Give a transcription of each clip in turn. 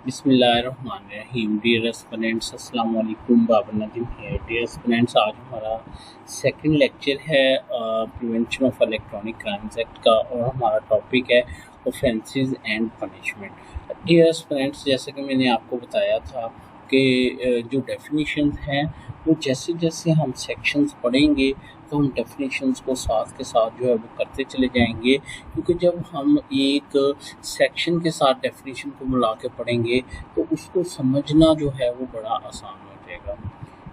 बिस्मिल्लाहिर्रहमानिर्रहीम। Dear aspirants, अस्सलाम वालेकुम। बाबर नदीम है। डियर एस्पिरेंट्स, आज हमारा सेकंड लेक्चर है prevention of electronic crimes act का, और हमारा टॉपिक है offences and punishment. Dear aspirants, जैसे कि मैंने आपको बताया था कि जो डेफिनेशन हैं वो जैसे जैसे हम सेक्शंस पढ़ेंगे तो हम डेफिनेशंस को साथ के साथ जो है वो करते चले जाएंगे, क्योंकि जब हम एक सेक्शन के साथ डेफिनेशन को मिला के पढ़ेंगे तो उसको समझना जो है वो बड़ा आसान हो जाएगा।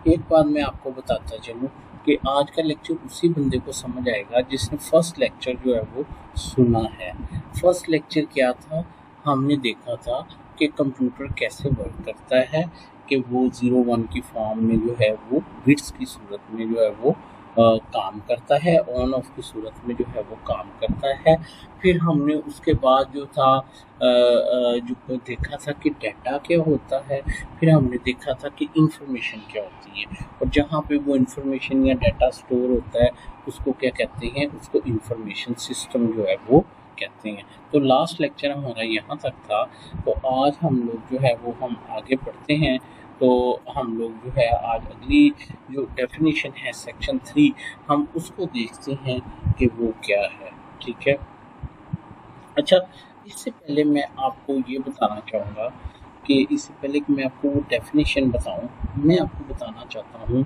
एक बात मैं आपको बताता चलूँ कि आज का लेक्चर उसी बंदे को समझ आएगा जिसने फर्स्ट लेक्चर जो है वो सुना है। फर्स्ट लेक्चर क्या था? हमने देखा था कि कंप्यूटर कैसे वर्क करता है, कि वो 01 की फॉर्म में जो है वो बिट्स की सूरत में जो है वो काम करता है, ऑन ऑफ की सूरत में जो है वो काम करता है। फिर हमने उसके बाद जो था जो देखा था कि डाटा क्या होता है। फिर हमने देखा था कि इंफॉर्मेशन क्या होती है, और जहाँ पे वो इंफॉर्मेशन या डाटा स्टोर होता है उसको क्या कहते हैं? उसको इंफॉर्मेशन सिस्टम जो है वो कहते हैं। तो लास्ट लेक्चर हमारा यहाँ तक था। तो आज हम लोग जो है वो हम आगे बढ़ते हैं। तो हम लोग जो है आज अगली जो डेफिनेशन है सेक्शन 3, हम उसको देखते हैं कि वो क्या है। ठीक है। अच्छा, इससे पहले मैं आपको ये बताना चाहूँगा कि इससे पहले कि मैं आपको वो डेफिनेशन बताऊँ, मैं आपको बताना चाहता हूँ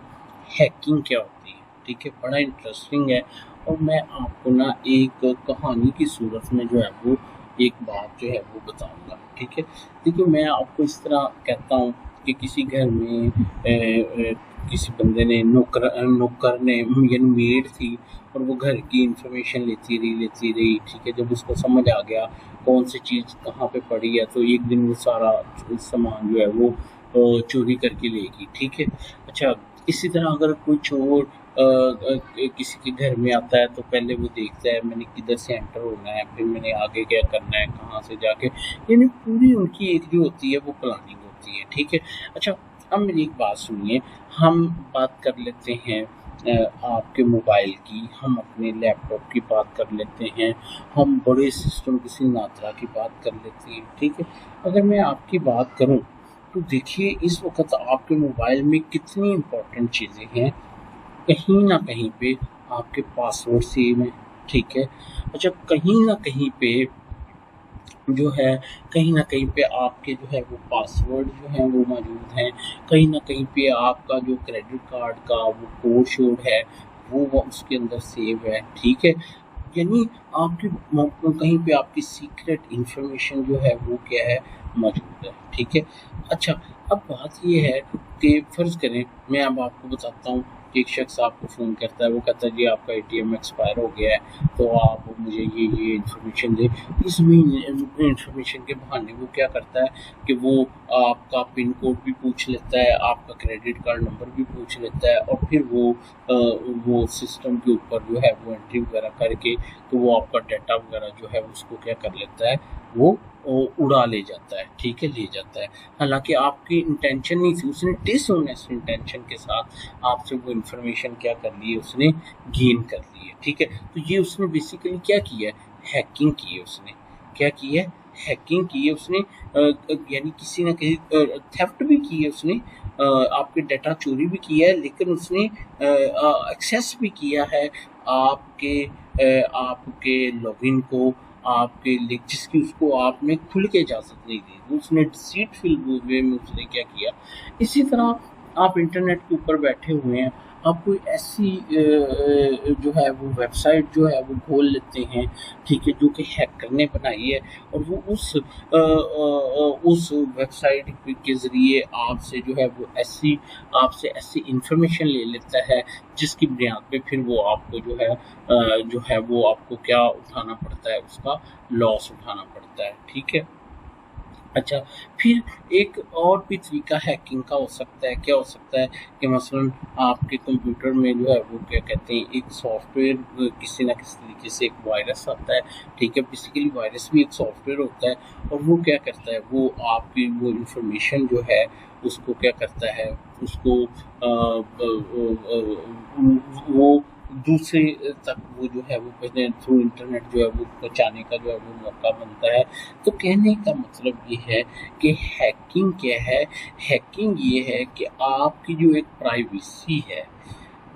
हैकिंग क्या होती है। ठीक है, बड़ा इंटरेस्टिंग है, और मैं आपको ना एक कहानी की सूरत में जो है वो एक बात जो है वो बताऊँगा। ठीक है, देखिए मैं आपको इस तरह कहता हूँ कि किसी घर में किसी बंदे ने नौकर ने यानी मेड थी, और वो घर की इंफॉर्मेशन लेती रही। ठीक है, जब उसको समझ आ गया कौन सी चीज़ कहाँ पे पड़ी है, तो एक दिन वो सारा सामान जो है वो चोरी करके लेगी। ठीक है। अच्छा, इसी तरह अगर कोई चोर किसी के घर में आता है तो पहले वो देखता है मैंने किधर से एंटर होना है, फिर मैंने आगे क्या करना है, कहाँ से जाके, यानी पूरी उनकी एक जो होती है वो प्लानिंग होती है। ठीक है। अच्छा, अब मेरी एक बात सुनिए, हम बात कर लेते हैं आपके मोबाइल की, हम अपने लैपटॉप की बात कर लेते हैं, हम बड़े सिस्टम किसी नात्रा की बात कर लेते हैं। ठीक है। अगर मैं आपकी बात करूं तो देखिए इस वक्त आपके मोबाइल में कितनी इम्पोर्टेंट चीज़ें हैं। कहीं ना कहीं पे आपके पासवर्ड सेव हैं। ठीक है। अच्छा, कहीं ना कहीं पे जो है, कहीं न कहीं पे आपके जो है वो पासवर्ड जो हैं वो मौजूद हैं। कहीं न कहीं पे आपका जो क्रेडिट कार्ड का वो कोड-शोड है वो उसके अंदर सेव है। ठीक है? यानी आपकी कहीं पे आपकी सीक्रेट इन्फॉर्मेशन जो है वो क्या है? मौजूद है। ठीक है? अच्छा, अब बात ये है कि फ़र्ज़ करें मैं अब आपको बताता हूँ कि एक शख़्स आपको फ़ोन करता है, वो कहता है जी आपका एटीएम एक्सपायर हो गया है, तो आप मुझे ये इन्फॉर्मेशन दें। इस इन्फॉर्मेशन के बहाने वो क्या करता है कि वो आपका पिन कोड भी पूछ लेता है, आपका क्रेडिट कार्ड नंबर भी पूछ लेता है, और फिर वो सिस्टम के ऊपर जो है वो एंट्री वगैरह करके तो वो आपका डाटा वगैरह जो है उसको क्या कर लेता है, वो उड़ा ले जाता है। ठीक है, ले जाता है। हालांकि आपकी इंटेंशन नहीं थी, उसने डिसऑनेस्ट इंटेंशन के साथ आपसे वो इन्फॉर्मेशन क्या कर ली है, उसने गेन कर ली है। ठीक है, तो ये उसने बेसिकली क्या किया है? हैकिंग की है उसने। क्या की है? हैकिंग की है उसने। यानी किसी न किसी थेफ्ट भी की है उसने, आपके डाटा चोरी भी किया है, लेकिन उसने एक्सेस भी किया है आपके लॉगिन को, आपके लिंक जिसकी उसको आपने खुल के इजाज़त नहीं दी, तो उसने डिसीटफुल वे में उसने क्या किया। इसी तरह आप इंटरनेट के ऊपर बैठे हुए हैं, आप कोई ऐसी जो है वो वेबसाइट जो है वो खोल लेते हैं। ठीक है, जो कि हैकर ने बनाई है, और वो उस वेबसाइट के ज़रिए आपसे जो है वो आपसे ऐसी इंफॉर्मेशन ले लेता है जिसकी बुनियाद पे फिर वो आपको जो है वो आपको क्या उठाना पड़ता है, उसका लॉस उठाना पड़ता है। ठीक है। अच्छा, फिर एक और भी तरीका हैकिंग का हो सकता है। क्या हो सकता है कि मसलन आपके कंप्यूटर में जो है वो क्या कहते हैं, एक सॉफ्टवेयर किसी न किसी तरीके से एक वायरस आता है। ठीक है, बेसिकली वायरस भी एक सॉफ्टवेयर होता है, और वो क्या करता है, वो आपकी वो इंफॉर्मेशन जो है उसको क्या करता है, उसको वो दूसरे तक वो जो है वो थ्रू इंटरनेट जो है वो पहुँचाने का जो है वो मौका बनता है। तो कहने का मतलब ये है कि हैकिंग क्या है? हैकिंग ये है कि आपकी जो एक प्राइवेसी है,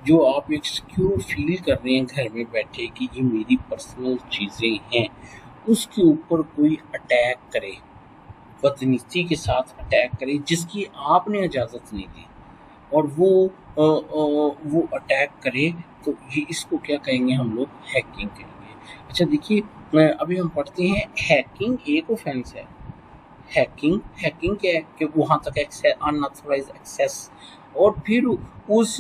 जो आप एक सिक्योर फील कर रहे हैं घर में बैठे कि ये मेरी पर्सनल चीज़ें हैं, उसके ऊपर कोई अटैक करे, बदनीति के साथ अटैक करे जिसकी आपने इजाज़त नहीं दी, और वो अटैक करे, तो ये इसको क्या कहेंगे हम लोग? हैकिंग कहेंगे। अच्छा देखिए, अभी हम पढ़ते हैं हैकिंग एक ऑफेंस है। हैकिंग हैकिंग क्या है कि वहाँ तक एक्सेस, अनऑथराइज्ड एक्सेस, और फिर उस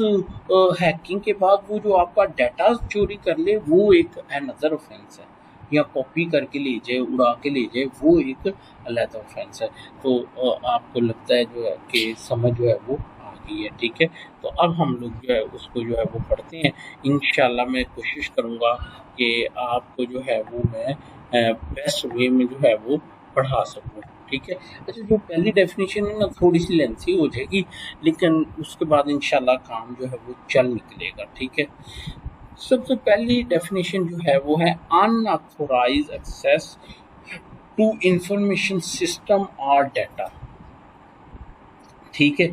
हैकिंग के बाद वो जो आपका डाटा चोरी कर ले वो एक अनदर ऑफेंस है, या कॉपी करके ले जाए, उड़ा के ले जाए, वो एक अलग ऑफेंस है। तो आपको लगता है जो है कि समझ जो है वो आ गई है, ठीक है। तो अब हम लोग जो है उसको जो है वो पढ़ते हैं। इंशाल्लाह मैं कोशिश करूँगा कि आपको जो है वो मैं बेस्ट वे में जो है वो पढ़ा सकूँ, ठीक है। अच्छा, जो पहली डेफिनेशन है ना थोड़ी सी लेंथी हो जाएगी, लेकिन उसके बाद इंशाल्लाह काम जो है वो चल निकलेगा, ठीक है। सबसे पहली डेफिनेशन जो है वो है unauthorised access to information system और डाटा, ठीक है।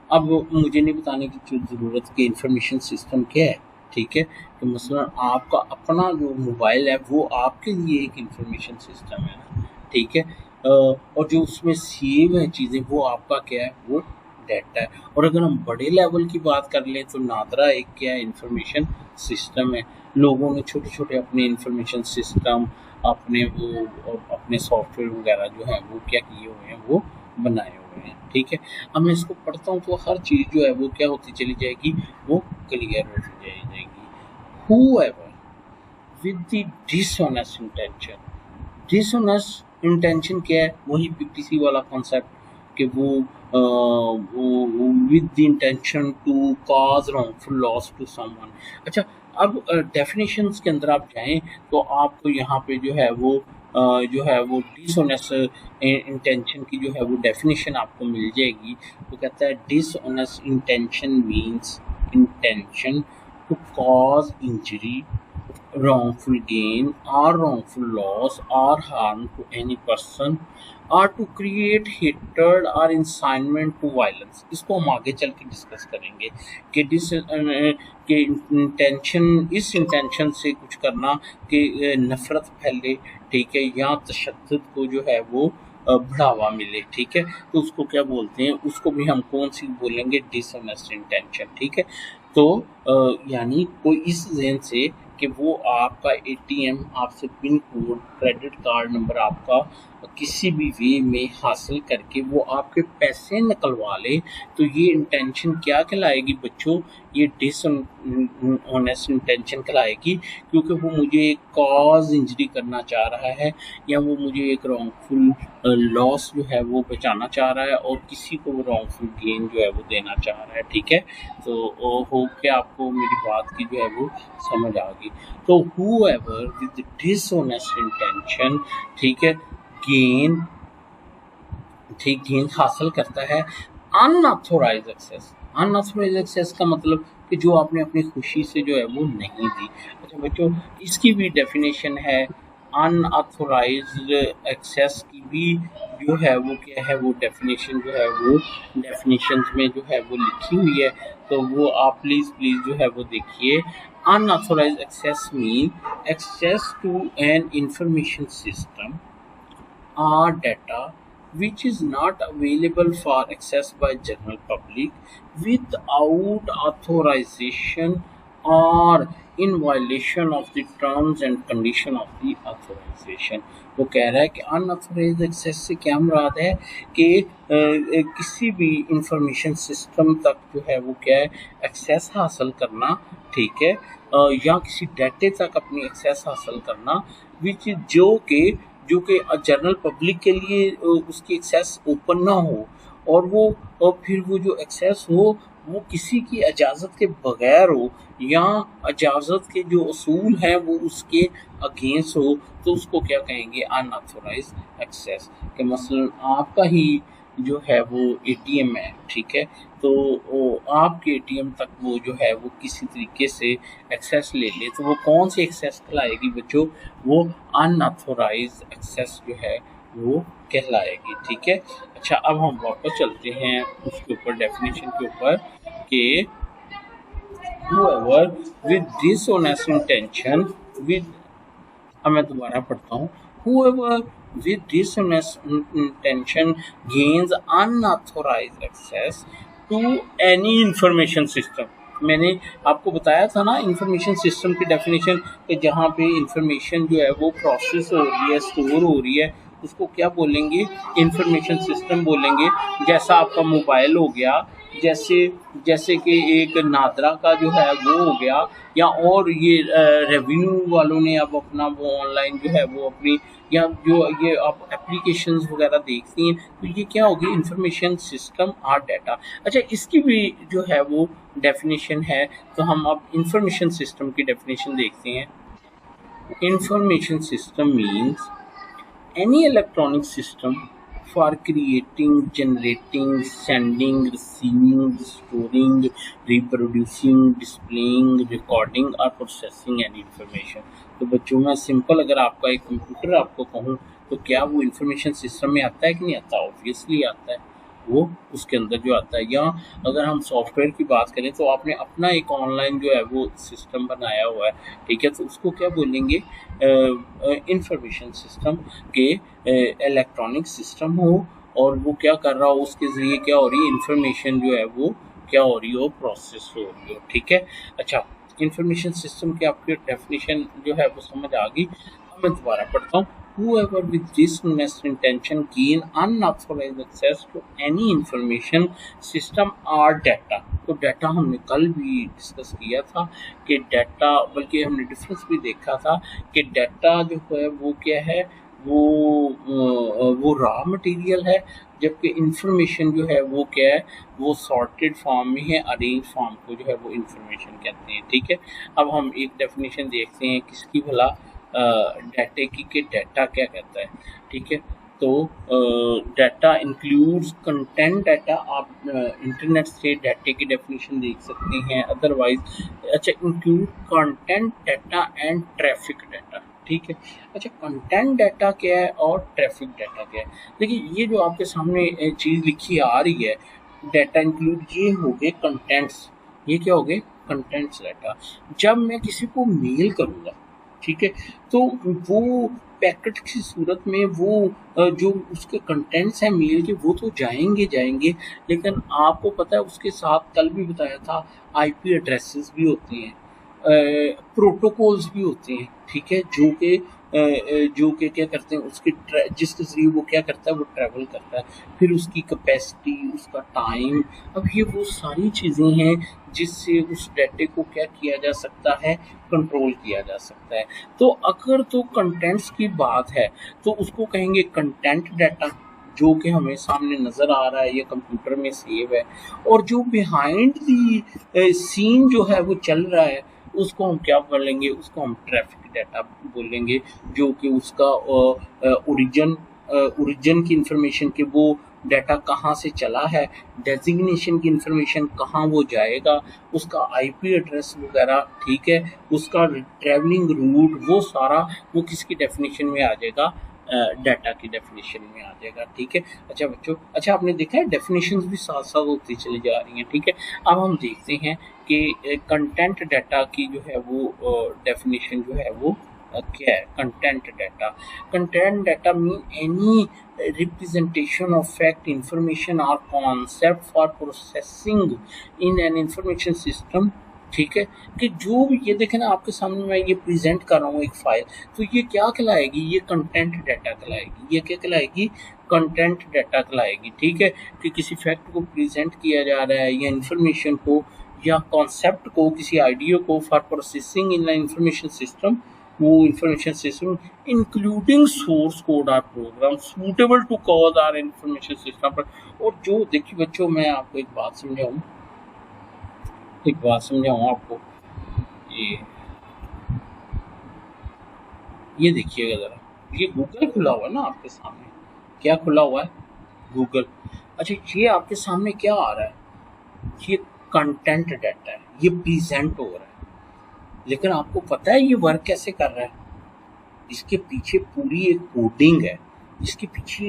अब मुझे नहीं बताने की ज़रूरत कि इंफॉर्मेशन सिस्टम क्या है, ठीक है। तो मसलन आपका अपना जो मोबाइल है वो आपके लिए एक इंफॉर्मेशन सिस्टम है ना, ठीक है। और जो उसमें सेव है चीज़ें वो आपका क्या है? वो डाटा है। और अगर हम बड़े लेवल की बात कर लें तो नादरा एक क्या है? इंफॉर्मेशन सिस्टम है। लोगों ने छोटे छोटे अपने इंफॉर्मेशन सिस्टम, अपने वो अपने सॉफ्टवेयर वगैरह जो है वो क्या किए हुए हैं? वो बनाए हुए हैं, ठीक है। अब मैं इसको पढ़ता हूँ तो हर चीज़ जो है वो क्या होती चली जाएगी? वो क्लियर होती जाएगी। Whoever with the dishonest intention, dishonest intention क्या है? वही पीपीसी वाला कॉन्सेप्ट कि वो with the intention to cause wrongful loss to someone. अच्छा, अब डेफिनेशंस के अंदर आप जाएं तो आपको यहाँ पे जो है वो जो है वो डिसऑनेस्ट इंटेंशन की जो है वो डेफिनेशन आपको मिल जाएगी। वो कहता है dishonest intention means intention to cause injury, wrongful gain or wrongful loss or harm to any person or to create hatred or incitement to violence। इसको हम आगे चल के डिस्कस करेंगे कि कि इंटेंशन, इस इंटेंशन से कुछ करना कि नफरत फैले, ठीक है, या तशद्दुद को जो है वो बढ़ावा मिले, ठीक है। तो उसको क्या बोलते हैं? उसको भी हम कौन सी बोलेंगे? डिसऑनेस्ट इंटेंशन, ठीक है। तो यानी कोई इस जहन से कि वो आपका एटीएम आपसे pin code, credit card number आपका किसी भी वे में हासिल करके वो आपके पैसे निकलवा ले, तो ये इंटेंशन क्या कहलाएगी बच्चों? ये डिसऑनेस्ट इंटेंशन कहलाएगी, क्योंकि वो मुझे एक कॉज इंजरी करना चाह रहा है, या वो मुझे एक रॉन्गफुल लॉस जो है वो बचाना चाह रहा है, और किसी को वो रॉन्गफुल गेन जो है वो देना चाह रहा है, ठीक है। तो होप कि आपको मेरी बात की जो है वो समझ आ गई। तो whoever with dishonest intention, ठीक है, गेन, ठीक, गेन हासिल करता है। अनऑथोराइज एक्सेस, अनऑथोराइज एक्सेस का मतलब कि जो आपने अपनी खुशी से जो है वो नहीं दी। अच्छा बच्चों, इसकी भी डेफिनेशन है, अनऑथोराइज्ड एक्सेस की भी जो है वो क्या है? वो डेफिनेशन जो है वो डेफिनेशन में जो है वो लिखी हुई है, तो वो आप प्लीज़ जो है वो देखिए। Unauthorised access mean access to an information system or data which is not available for access by general public without authorization or in violation of the terms and condition of the authorization। वो कह रहा है कि unauthorized access से क्या मुराद है कि किसी भी इंफॉर्मेशन सिस्टम तक जो है वो क्या है? एक्सेस हासिल करना, ठीक है, या किसी डाटे तक अपनी एक्सेस हासिल करना विच जो कि जनरल पब्लिक के लिए उसकी एक्सेस ओपन ना हो, और फिर वो जो एक्सेस हो वो किसी की इजाज़त के बगैर हो, या इजाज़त के जो असूल हैं वो उसके अगेंस्ट हो, तो उसको क्या कहेंगे? Unauthorise access. कि मसलन आपका ही जो है वो एटीएम है, ठीक है, तो वो आपके एटीएम तक वो जो है वो किसी तरीके से एक्सेस ले ले, तो वो कौन सी एक्सेस कहलाएगी बच्चों? वो अनऑथोराइज एक्सेस जो है वो कहलाएगी, ठीक है। अच्छा, अब हम वापस चलते हैं उसके ऊपर, डेफिनेशन के ऊपर, कि whoever with dishonest intention with, अब मैं दोबारा पढ़ता हूँ, whoever with dishonest intention gains unauthorized access to any information system। मैंने आपको बताया था ना इंफॉर्मेशन सिस्टम की डेफिनेशन, कि जहाँ पे इंफॉर्मेशन जो है वो प्रोसेस हो रही है, स्टोर हो रही है, उसको क्या बोलेंगे? इंफॉर्मेशन सिस्टम बोलेंगे। जैसा आपका मोबाइल हो गया, जैसे जैसे कि एक नादरा का जो है वो हो गया, या और ये रेवेन्यू वालों ने अब अपना वो ऑनलाइन जो है वो अपनी, या जो ये आप एप्लीकेशंस वगैरह देखती हैं, तो ये क्या होगी? इंफॉर्मेशन सिस्टम और डाटा। अच्छा, इसकी भी जो है वो डेफिनेशन है, तो हम अब इंफॉर्मेशन सिस्टम की डेफिनेशन देखते हैं। Information system means any electronic system for creating, generating, sending, receiving, storing, reproducing, displaying, recording or processing any information। तो बच्चों में सिंपल, अगर आपका एक कंप्यूटर आपको कहूँ, तो क्या वो इंफॉर्मेशन सिस्टम में आता है कि नहीं आता? ऑब्वियसली आता है, वो उसके अंदर जो आता है। या अगर हम सॉफ्टवेयर की बात करें, तो आपने अपना एक ऑनलाइन जो है वो सिस्टम बनाया हुआ है, ठीक है, तो उसको क्या बोलेंगे? इंफॉर्मेशन सिस्टम के इलेक्ट्रॉनिक सिस्टम हो, और वो क्या कर रहा हो, उसके ज़रिए क्या हो रही है? इंफॉर्मेशन जो है वो क्या हो रही हो? प्रोसेस हो रही हो, ठीक है। अच्छा, इंफॉर्मेशन सिस्टम की आपकी डेफिनेशन जो है वो समझ आ गई। अब मैं दोबारा पढ़ता हूँ। Whoever with dishonest intention gain unauthorized access to any information system or data। तो डाटा हमने कल भी डिस्कस किया था कि डाटा, बल्कि हमने डिफरेंस भी देखा था कि डाटा जो है वो क्या है? वो रॉ मटेरियल है, जबकि इंफॉर्मेशन जो है वो क्या है? वो सॉर्टेड फॉर्म में है, अरेंज फॉर्म को जो है वो इंफॉर्मेशन कहते हैं, ठीक है। अब हम एक डेफिनेशन देखते हैं किसकी भला? डाटा की, कि डाटा क्या कहता है, ठीक है। तो डाटा इंक्लूड्स कंटेंट डाटा। आप इंटरनेट से डाटा की डेफिनेशन देख सकते हैं अदरवाइज। अच्छा, include content data and traffic data, ठीक है। अच्छा, कंटेंट डाटा क्या है और ट्रैफिक डाटा क्या है? देखिए, ये जो आपके सामने चीज़ लिखी आ रही है, डाटा इंक्लूड, ये हो गए कंटेंट्स। ये क्या हो गए? Contents data. जब मैं किसी को मेल करूँगा, ठीक है, तो वो पैकेट की सूरत में वो जो उसके कंटेंट्स हैं मेल के, वो तो जाएंगे, लेकिन आपको पता है उसके साथ कल भी बताया था आईपी एड्रेसेस भी होते हैं, प्रोटोकॉल्स भी होते हैं, ठीक है, जो कि क्या करते हैं, उसके जिसके जरिए वो क्या करता है? वो ट्रैवल करता है, फिर उसकी कैपेसिटी, उसका टाइम। अब ये वो सारी चीज़ें हैं जिससे उस डाटे को क्या किया जा सकता है? कंट्रोल किया जा सकता है। तो अगर तो कंटेंट्स की बात है, तो उसको कहेंगे कंटेंट डाटा, जो कि हमें सामने नज़र आ रहा है या कंप्यूटर में सेव है, और जो बिहाइंड दी सीन जो है वो चल रहा है, उसको हम क्या कर लेंगे? उसको हम ट्रैफिक डाटा बोलेंगे, जो कि उसका ओरिजिन की इंफॉर्मेशन के वो डाटा कहाँ से चला है, डेजिग्नेशन की इंफॉर्मेशन कहाँ वो जाएगा, उसका आईपी एड्रेस वगैरह, ठीक है, उसका ट्रैवलिंग रूट, वो सारा वो किसकी डेफिनेशन में आ जाएगा? डाटा की डेफिनेशन में आ जाएगा, ठीक है। अच्छा बच्चों, अच्छा आपने देखा है डेफिनेशंस भी साथ साथ होती चली जा रही हैं, ठीक है। अब हम देखते हैं कि कंटेंट डाटा की जो है वो डेफिनेशन जो है वो क्या है? Content data mean any representation of fact, information or concept for processing in an information system, ठीक है। कि जो भी, ये देखें ना आपके सामने मैं ये प्रेजेंट कर रहा हूँ एक फाइल, तो ये क्या कहलाएगी? ये कंटेंट डाटा कहलाएगी। ये क्या कहलाएगी? कंटेंट डाटा कहलाएगी, ठीक है। कि किसी फैक्ट को प्रेजेंट किया जा रहा है, या इंफॉर्मेशन को, या कॉन्सेप्ट को, किसी आइडिया को for processing in information system, वो information system including source code और program suitable to cause or information system पर। और जो देखिए बच्चों, मैं आपको एक बात समझाऊँ आपको, ये देखिएगा ज़रा, ये गूगल खुला हुआ है ना आपके सामने। क्या खुला हुआ है? गूगल। अच्छा, ये आपके सामने क्या आ रहा है? ये कंटेंट डाटा है, ये प्रेजेंट हो रहा है, लेकिन आपको पता है ये वर्क कैसे कर रहा है? इसके पीछे पूरी एक कोडिंग है, इसके पीछे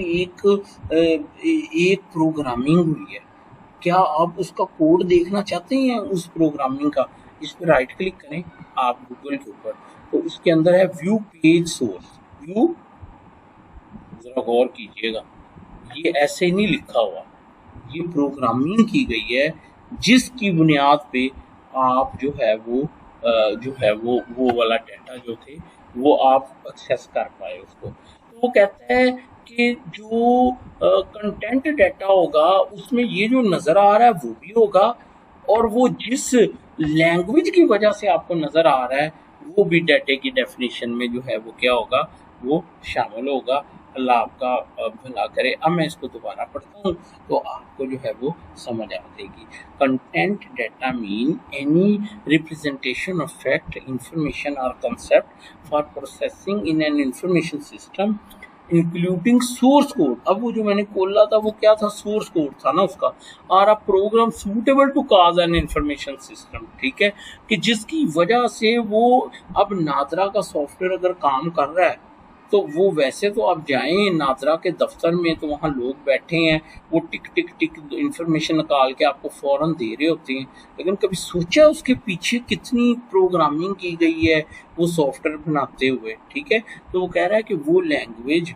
एक प्रोग्रामिंग हुई है। क्या आप उसका कोड देखना चाहते हैं उस प्रोग्रामिंग का? इस पर राइट क्लिक करें आप गूगल के ऊपर, तो इसके अंदर है व्यू पेज सोर्स। व्यू, जरा गौर कीजिएगा, ये ऐसे नहीं लिखा हुआ, ये प्रोग्रामिंग की गई है जिसकी बुनियाद पे आप जो है वो वाला डाटा जो थे वो आप एक्सेस कर पाए उसको। तो वो कहता है कि जो कंटेंट डाटा होगा उसमें ये जो नज़र आ रहा है वो भी होगा, और वो जिस लैंग्वेज की वजह से आपको नज़र आ रहा है वो भी डाटे की डेफिनेशन में जो है वो क्या होगा, वो शामिल होगा। अल्लाह आपका भला करे। अब मैं इसको दोबारा पढ़ता हूँ तो आपको जो है वो समझ आ जाएगी। Content data mean any representation of fact, information और concept for processing in an information system including source code. अब वो जो मैंने खोला था वो क्या था? सोर्स कोड था ना उसका। और अब program suitable to cause an information system, ठीक है, कि जिसकी वजह से वो अब नादरा का सॉफ्टवेयर अगर काम कर रहा है तो वो वैसे तो आप जाएं नादरा के दफ्तर में तो वहाँ लोग बैठे हैं, वो टिक टिक टिक इंफॉर्मेशन निकाल के आपको फौरन दे रहे होते हैं, लेकिन कभी सोचा उसके पीछे कितनी प्रोग्रामिंग की गई है वो सॉफ्टवेयर बनाते हुए, ठीक है। तो वो कह रहा है कि वो लैंग्वेज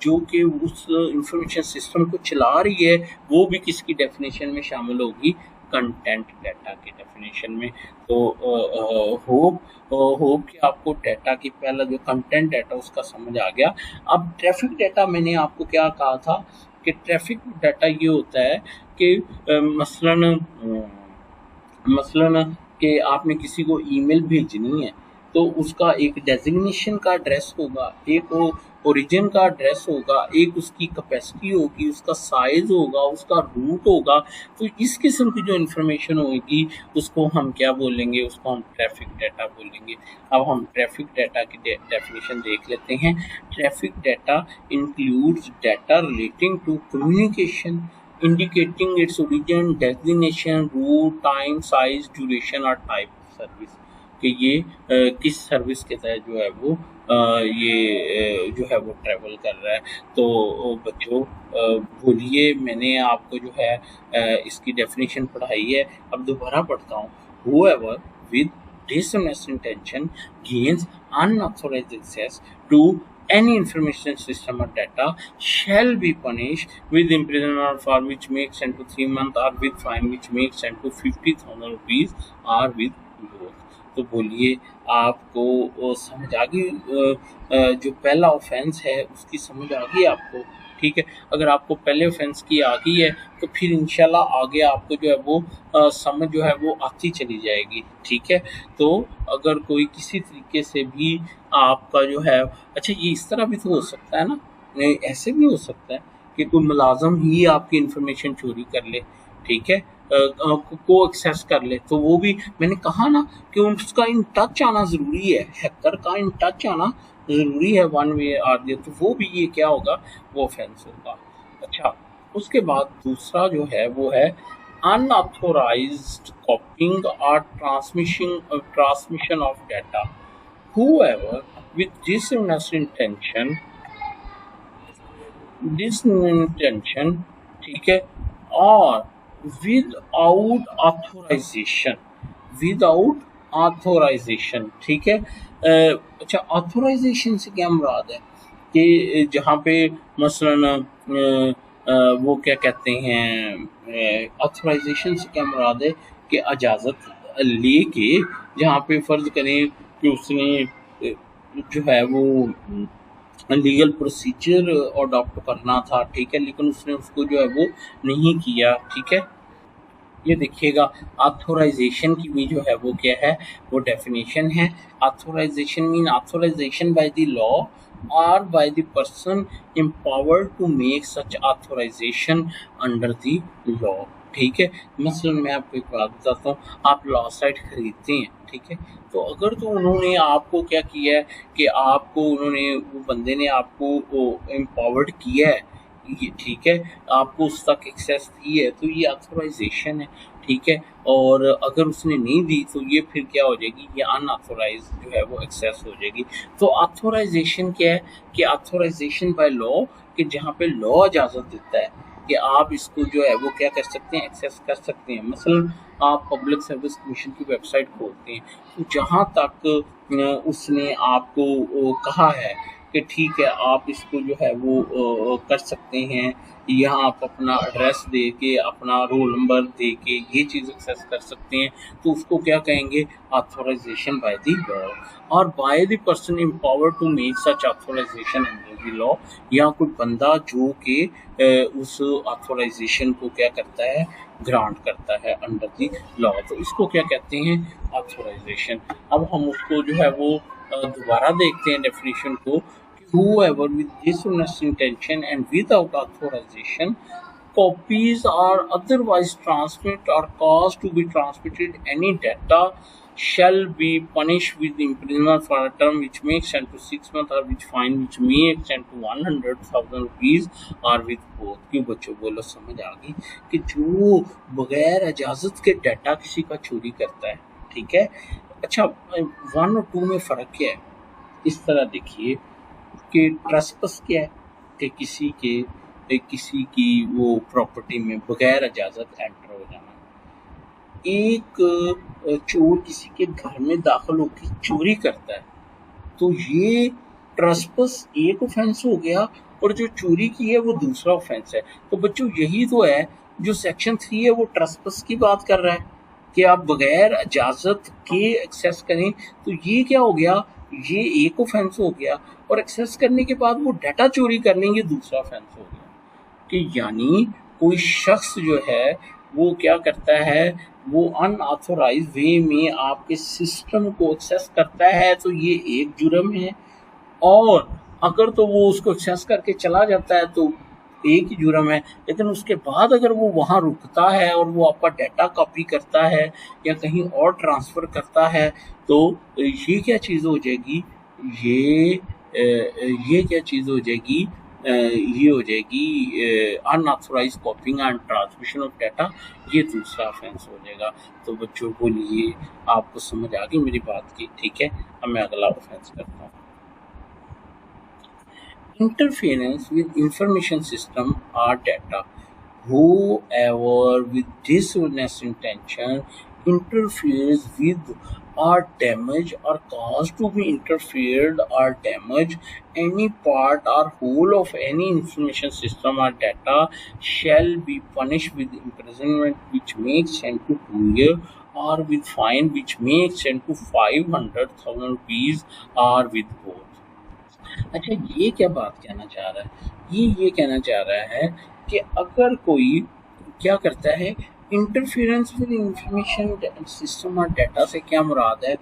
जो कि उस इंफॉर्मेशन सिस्टम को चला रही है वो भी किसकी डेफिनेशन में शामिल होगी? कंटेंट डाटा की डेफिनेशन में। तो होप कि आपको डाटा की पहला जो कंटेंट डाटा उसका समझ आ गया। अब ट्रैफिक डाटा मैंने आपको क्या कहा था कि ट्रैफिक डाटा ये होता है कि मसलन कि आपने किसी को ईमेल भेजनी है तो उसका एक डेजिग्नेशन का एड्रेस होगा, एक ओरिजिन का एड्रेस होगा, एक उसकी कैपेसिटी होगी, उसका साइज होगा, उसका रूट होगा। तो इस किस्म की जो इन्फॉर्मेशन होगी उसको हम क्या बोलेंगे? उसको हम ट्रैफिक डाटा बोलेंगे। अब हम ट्रैफिक डाटा की डेफिनेशन देख लेते हैं। Traffic data includes data relating to communication indicating its origin, destination, route, time, size, duration और type of service, कि ये किस सर्विस के तहत जो है वो जो है वो ट्रैवल कर रहा है। तो बच्चों बोलिए, मैंने आपको जो है इसकी डेफिनेशन पढ़ाई है, अब दोबारा पढ़ता हूँ। Whoever with dishonest intention gains unauthorized access to any information system or data shall be punished with imprisonment for which makes 10 to 3 months or with fine which makes 10 to 50,000 rupees or with both। तो बोलिए, आपको समझ आ गई? जो पहला offence है उसकी समझ आ गई आपको? ठीक है, अगर आपको पहले ऑफेंस की आ गई है तो फिर इंशाल्लाह आगे आपको जो है वो समझ जो है वो आती चली जाएगी, ठीक है। तो अगर कोई किसी तरीके से भी आपका जो है, अच्छा ये इस तरह भी तो हो सकता है ना, नहीं ऐसे भी हो सकता है कि कोई मुलाजम ही आपकी इंफॉर्मेशन चोरी कर ले, ठीक है, को एक्सेस कर ले, तो वो भी मैंने कहा ना कि उसका इन टच आना ज़रूरी है, हैकर का इन टच आना ज़रूरी है वन वे आर दी, तो वो भी ये क्या होगा? वो ऑफेंस होगा। अच्छा, उसके बाद दूसरा जो है वो है अनऑथोराइज्ड कॉपिंग और transmission of data. Whoever with disintention, ठीक है, और विदाउट ऑथोराइजेशन, ठीक है। अच्छा, ऑथोराइजेशन से क्या मुराद है? कि जहाँ पे मसलन वो क्या कहते हैं, ऑथोराइजेशन से क्या मुराद है कि इजाज़त लेके, जहाँ पे फ़र्ज़ करें कि उसने जो है वो लीगल प्रोसीजर अडॉप्ट करना था, ठीक है, लेकिन उसने उसको जो है वो नहीं किया, ठीक है। ये देखिएगा, ऑथोराइजेशन की भी जो है वो क्या है, वो डेफिनेशन है। Authorisation mean authorisation by the law और by the person empowered to make such authorisation under the law, ठीक है। मसलन मैं आपको एक बात बताता हूँ, आप लॉ साइट खरीदते हैं, ठीक है, तो अगर तो उन्होंने आपको क्या किया है कि आपको उन्होंने, वो बंदे ने आपको एम्पावर्ड किया है ये ठीक है, आपको उस तक एक्सेस दी है तो ये ऑथोराइजेशन है, ठीक है। और अगर उसने नहीं दी तो ये फिर क्या हो जाएगी, ये अनऑथोराइज जो है वो एक्सेस हो जाएगी। तो ऑथोराइजेशन क्या है कि ऑथोराइजेशन बाय लॉ, कि जहाँ पे लॉ इजाज़त देता है कि आप इसको जो है वो क्या कर सकते हैं, एक्सेस कर सकते हैं। मसलन आप पब्लिक सर्विस कमीशन की वेबसाइट खोलते हैं, तो जहाँ तक उसने आपको कहा है कि ठीक है आप इसको जो है वो कर सकते हैं, यहाँ आप अपना एड्रेस दे के, अपना रोल नंबर दे के ये चीज़ एक्सेस कर सकते हैं, तो उसको क्या कहेंगे, ऑथोराइजेशन बाय द लॉ। और by the person empowered to make such authorisation under the law, या कोई बंदा जो कि उस ऑथोराइजेशन को क्या करता है, ग्रांट करता है अंडर द लॉ, तो इसको क्या कहते हैं, ऑथोराइजेशन। अब हम उसको जो है वो दोबारा देखते हैं डेफिनेशन को। Whoever with dishonest intention and without authorization copies or otherwise transmit or cause to be transmitted any data shall be punished with imprisonment for a term which may extend to 6 months or which fine which may extend to 100,000 rupees or with both। क्यों बच्चों, बोलो समझ आ गई कि जो बगैर इजाज़त के डाटा किसी का चोरी करता है, ठीक है। अच्छा, 1 और 2 में फ़र्क क्या है, इस तरह देखिए कि ट्रेसपास क्या है कि किसी की वो प्रॉपर्टी में बगैर इजाज़त एंटर हो जाना। एक चोर किसी के घर में दाखिल होकर चोरी करता है, तो ये ट्रेसपास एक ऑफेंस हो गया, और जो चोरी की है वो दूसरा ऑफेंस है। तो बच्चों यही तो है जो सेक्शन 3 है वो ट्रेसपास की बात कर रहा है कि आप बगैर इजाज़त के एक्सेस करें, तो ये क्या हो गया, ये एक ऑफेंस हो गया, और एक्सेस करने के बाद वो डाटा चोरी कर लेंगे, दूसरा ऑफेंस हो गया। कि यानी कोई शख्स जो है वो क्या करता है, वो अनऑथोराइज वे में आपके सिस्टम को एक्सेस करता है, तो ये एक जुर्म है। और अगर तो वो उसको एक्सेस करके चला जाता है तो एक ही जुर्म है, लेकिन उसके बाद अगर वो वहाँ रुकता है और वो आपका डाटा कॉपी करता है या कहीं और ट्रांसफ़र करता है, तो ये क्या चीज़ हो जाएगी, ये क्या चीज़ हो जाएगी, ये हो जाएगी unauthorise copying and transmission of data, ये दूसरा ऑफेंस हो जाएगा। तो बच्चों बोलिए, आपको समझ आ गई मेरी बात की, ठीक है। अब मैं अगला ऑफेंस करता हूँ। Interference with information system or data. Whoever with dishonest intention interferes with or damage or cause to be interfered or damage any part or whole of any information system or data shall be punished with imprisonment which may extend to 2 years or with fine which may extend to 500,000 rupees or with both। अच्छा, ये क्या बात कहना चाह रहा है, ये कहना चाह रहा है कि अगर कोई क्या करता है, इंटरफेरेंस विद इंफॉर्मेशन सिस्टम और डाटा से क्या मुराद है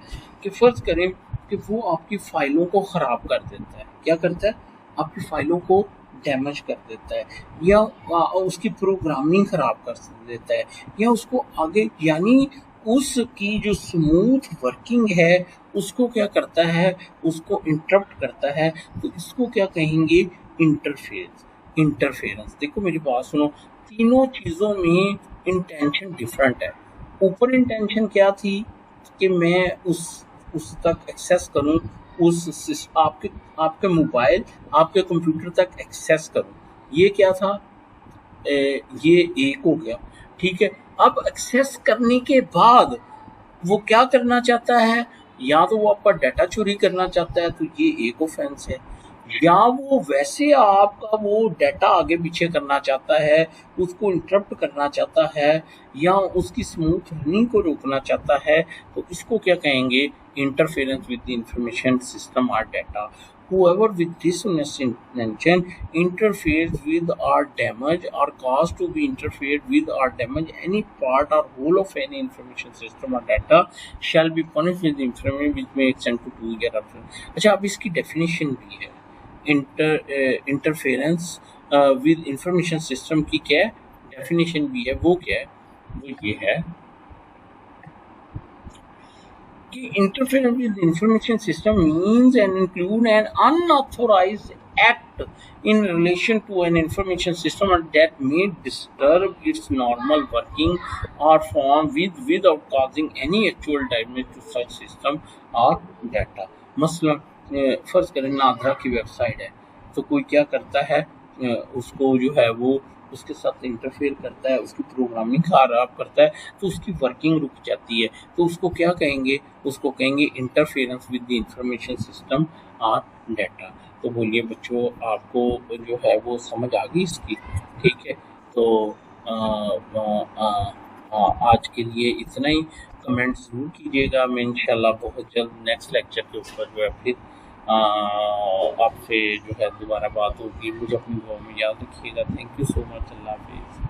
कि फ़र्ज़ करें कि वो आपकी फ़ाइलों को ख़राब कर देता है, क्या करता है, आपकी फ़ाइलों को डैमेज कर देता है, या उसकी प्रोग्रामिंग ख़राब कर देता है, या उसको आगे, यानी उसकी जो स्मूथ वर्किंग है उसको क्या करता है, उसको इंटरप्ट करता है, तो इसको क्या कहेंगे, इंटरफेरेंस। देखो मेरी बात सुनो, तीनों चीज़ों में इंटेंशन डिफरेंट है। ऊपर इंटेंशन क्या थी कि मैं उस तक एक्सेस करूं, आपके मोबाइल, आपके कंप्यूटर तक एक्सेस करूं, ये क्या था, ये एक हो गया, ठीक है। अब एक्सेस करने के बाद वो क्या करना चाहता है, या तो वो आपका डाटा चोरी करना चाहता है, तो ये एक ऑफेंस है, या वो वैसे आपका वो डाटा आगे पीछे करना चाहता है, उसको इंटरप्ट करना चाहता है, या उसकी स्मूथ रनिंग को रोकना चाहता है, तो इसको क्या कहेंगे, interference with the information system और data. Whoever with dishonest intention interferes with or damage or cause to be interfered with or damage any part or whole of any information system or data shall be punished with infamy which may extend to 2 years of। अच्छा, अब इसकी definition भी है, interference with information system की क्या definition भी है, वो क्या है, वो ये है कि interference with the information system means and include an unauthorized act in relation to an information system and that may disturb its normal working or form without causing any actual damage to such system or data. मसलन फर्ज करें नादरा की website है, तो कोई क्या करता है, उसको जो है वो उसके साथ इंटरफेयर करता है, उसकी प्रोग्रामिंग खराब करता है, तो उसकी वर्किंग रुक जाती है, तो उसको क्या कहेंगे, उसको कहेंगे interference with the information system और डाटा। तो बोलिए बच्चों, आपको जो है वो समझ आ गई इसकी? ठीक है, तो आ, आ, आ, आज के लिए इतना ही। कमेंट ज़रूर कीजिएगा, मैं इंशाल्लाह बहुत जल्द नेक्स्ट लेक्चर के ऊपर जो है फिर आपसे जो है दोबारा बात होगी। मुझे अपनी दुआ में याद रखिएगा। Thank you so much. अल्लाह हाफिज़।